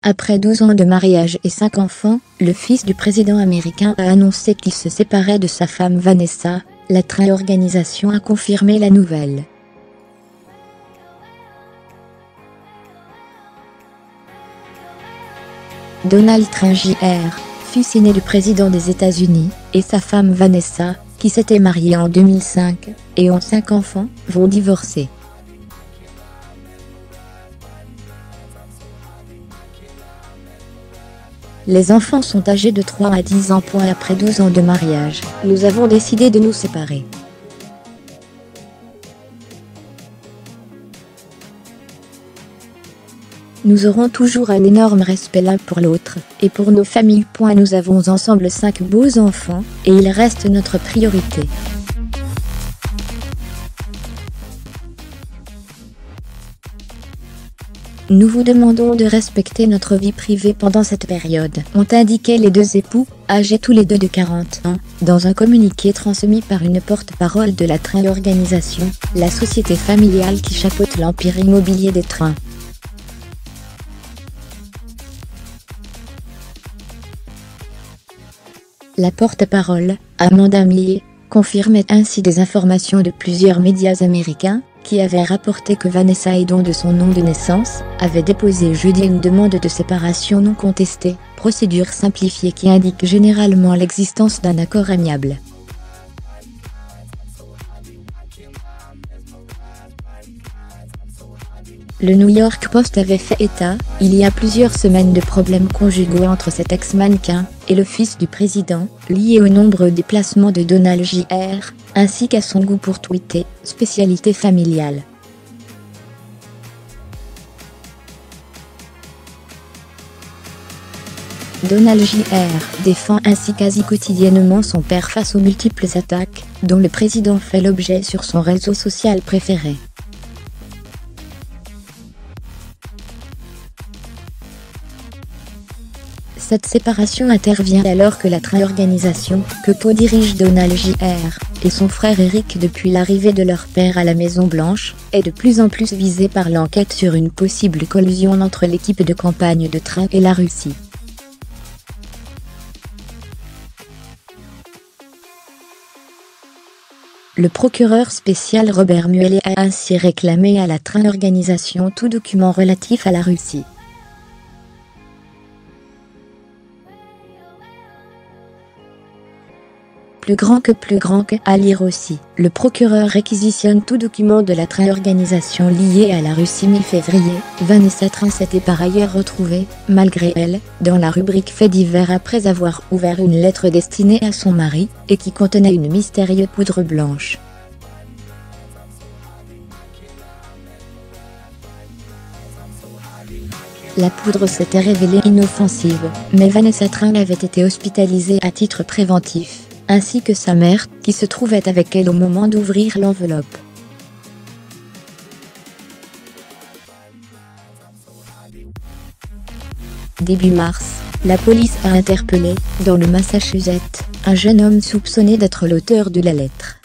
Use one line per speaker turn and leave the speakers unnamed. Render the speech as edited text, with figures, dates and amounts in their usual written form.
Après 12 ans de mariage et 5 enfants, le fils du président américain a annoncé qu'il se séparait de sa femme Vanessa. La Trump Organization a confirmé la nouvelle. Donald Trump Jr., fils aîné du président des États-Unis, et sa femme Vanessa, qui s'étaient mariés en 2005, et ont 5 enfants, vont divorcer. Les enfants sont âgés de 3 à 10 ans. Après 12 ans de mariage, nous avons décidé de nous séparer. Nous aurons toujours un énorme respect l'un pour l'autre, et pour nos familles. Nous avons ensemble 5 beaux enfants, et ils restent notre priorité. Nous vous demandons de respecter notre vie privée pendant cette période, ont indiqué les deux époux, âgés tous les deux de 40 ans, dans un communiqué transmis par une porte-parole de la Trump Organization, la société familiale qui chapeaute l'empire immobilier des Trump. La porte-parole, Amanda Miller, confirmait ainsi des informations de plusieurs médias américains, qui avaient rapporté que Vanessa Edon de son nom de naissance, avait déposé jeudi une demande de séparation non contestée, procédure simplifiée qui indique généralement l'existence d'un accord amiable. Le New York Post avait fait état, il y a plusieurs semaines, de problèmes conjugaux entre cet ex-mannequin et le fils du président, liés au nombreux déplacements de Donald Jr., ainsi qu'à son goût pour tweeter, spécialité familiale. Donald Jr. défend ainsi quasi quotidiennement son père face aux multiples attaques, dont le président fait l'objet sur son réseau social préféré. Cette séparation intervient alors que la Trump Organization, que co-dirige Donald Jr., et son frère Eric depuis l'arrivée de leur père à la Maison-Blanche, est de plus en plus visée par l'enquête sur une possible collusion entre l'équipe de campagne de Trump et la Russie. Le procureur spécial Robert Mueller a ainsi réclamé à la Trump Organization tout document relatif à la Russie. Plus grand que à lire aussi. Le procureur réquisitionne tout document de la Trump Organization lié à la Russie. Mi-février, Vanessa Trump s'était par ailleurs retrouvée, malgré elle, dans la rubrique Faits divers après avoir ouvert une lettre destinée à son mari, et qui contenait une mystérieuse poudre blanche. La poudre s'était révélée inoffensive, mais Vanessa Trump avait été hospitalisée à titre préventif, ainsi que sa mère, qui se trouvait avec elle au moment d'ouvrir l'enveloppe. Début mars, la police a interpellé, dans le Massachusetts, un jeune homme soupçonné d'être l'auteur de la lettre.